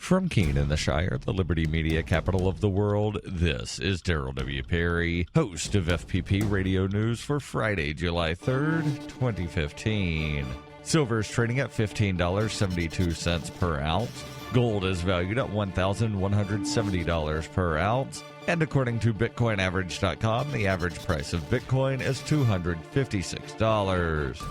From Keene in the Shire, the Liberty Media capital of the world, this is Daryl W. Perry, host of FPP Radio News for Friday, July 3rd, 2015. Silver is trading at $15.72 per ounce. Gold is valued at $1,170 per ounce. And according to BitcoinAverage.com, the average price of Bitcoin is $256.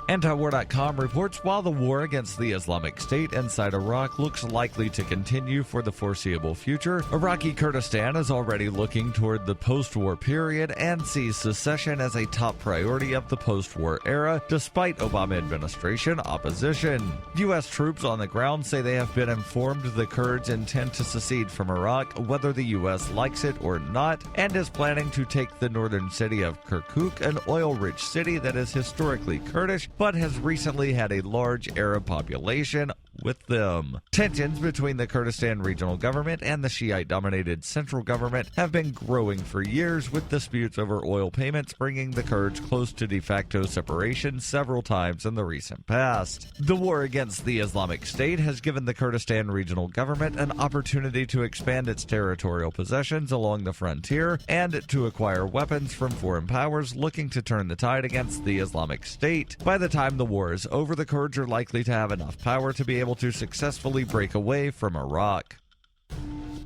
Antiwar.com reports while the war against the Islamic State inside Iraq looks likely to continue for the foreseeable future, Iraqi Kurdistan is already looking toward the post-war period and sees secession as a top priority of the post-war era, despite Obama administration opposition. U.S. troops on the ground say they have been informed the Kurds intend to secede from Iraq, whether the U.S. likes it or not, and is planning to take the northern city of Kirkuk, an oil-rich city that is historically Kurdish, but has recently had a large Arab population with them. Tensions between the Kurdistan regional government and the Shiite-dominated central government have been growing for years, with disputes over oil payments bringing the Kurds close to de facto separation several times in the recent past. The war against the Islamic State has given the Kurdistan regional government an opportunity to expand its territorial possessions along the frontier and to acquire weapons from foreign powers looking to turn the tide against the Islamic State. By the time the war is over, the Kurds are likely to have enough power to be able to successfully break away from Iraq.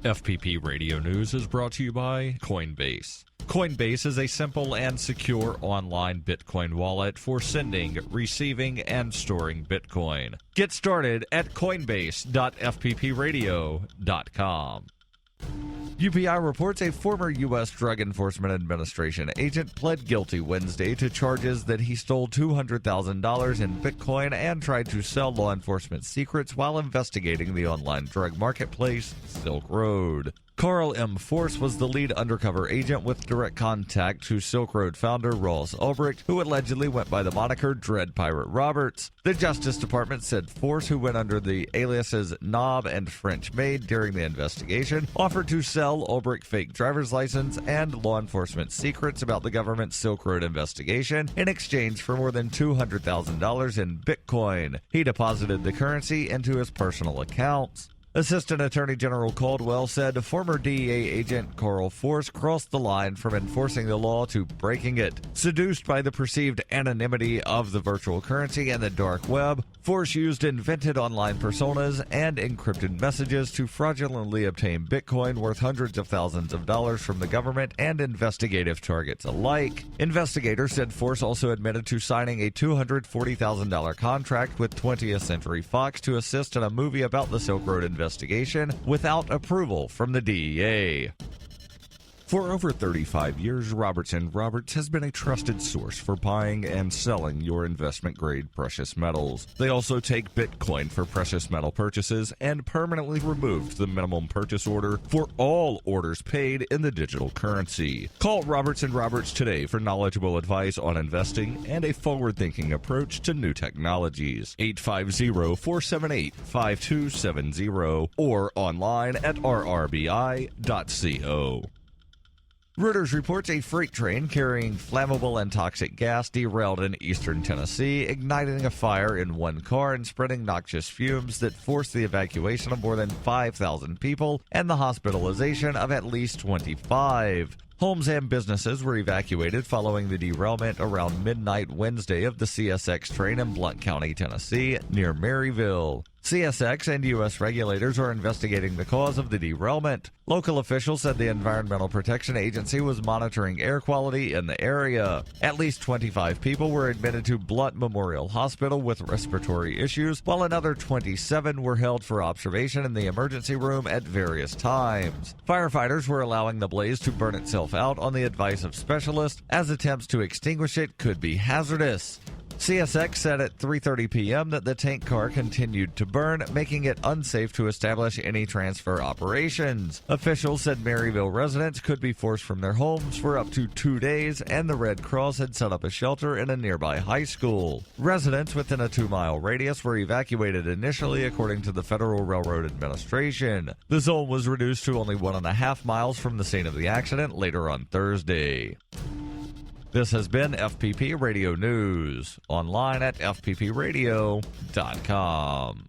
FPP Radio News is brought to you by Coinbase. Coinbase is a simple and secure online Bitcoin wallet for sending, receiving, and storing Bitcoin. Get started at coinbase.fppradio.com. UPI reports a former U.S. Drug Enforcement Administration agent pled guilty Wednesday to charges that he stole $200,000 in Bitcoin and tried to sell law enforcement secrets while investigating the online drug marketplace Silk Road. Carl M. Force was the lead undercover agent with direct contact to Silk Road founder Ross Ulbricht, who allegedly went by the moniker Dread Pirate Roberts. The Justice Department said Force, who went under the aliases Knob and French Maid during the investigation, offered to sell Ulbricht fake driver's license and law enforcement secrets about the government's Silk Road investigation in exchange for more than $200,000 in Bitcoin. He deposited the currency into his personal accounts. Assistant Attorney General Caldwell said former DEA agent Carl Force crossed the line from enforcing the law to breaking it. Seduced by the perceived anonymity of the virtual currency and the dark web, Force used invented online personas and encrypted messages to fraudulently obtain Bitcoin worth hundreds of thousands of dollars from the government and investigative targets alike. Investigators said Force also admitted to signing a $240,000 contract with 20th Century Fox to assist in a movie about the Silk Road investigation without approval from the DEA. For over 35 years, Robertson Roberts has been a trusted source for buying and selling your investment-grade precious metals. They also take Bitcoin for precious metal purchases and permanently removed the minimum purchase order for all orders paid in the digital currency. Call Robertson Roberts today for knowledgeable advice on investing and a forward-thinking approach to new technologies. 850-478-5270 or online at rrbi.co. Reuters reports a freight train carrying flammable and toxic gas derailed in eastern Tennessee, igniting a fire in one car and spreading noxious fumes that forced the evacuation of more than 5,000 people and the hospitalization of at least 25. Homes and businesses were evacuated following the derailment around midnight Wednesday of the CSX train in Blount County, Tennessee, near Maryville. CSX and U.S. regulators are investigating the cause of the derailment. Local officials said the Environmental Protection Agency was monitoring air quality in the area. At least 25 people were admitted to Blount Memorial Hospital with respiratory issues, while another 27 were held for observation in the emergency room at various times. Firefighters were allowing the blaze to burn itself out on the advice of specialists, as attempts to extinguish it could be hazardous. CSX said at 3:30 p.m. that the tank car continued to burn, making it unsafe to establish any transfer operations. Officials said Maryville residents could be forced from their homes for up to 2 days, and the Red Cross had set up a shelter in a nearby high school. Residents within a 2-mile radius were evacuated initially, according to the Federal Railroad Administration. The zone was reduced to only 1.5 miles from the scene of the accident later on Thursday. This has been FPP Radio News, online at fppradio.com.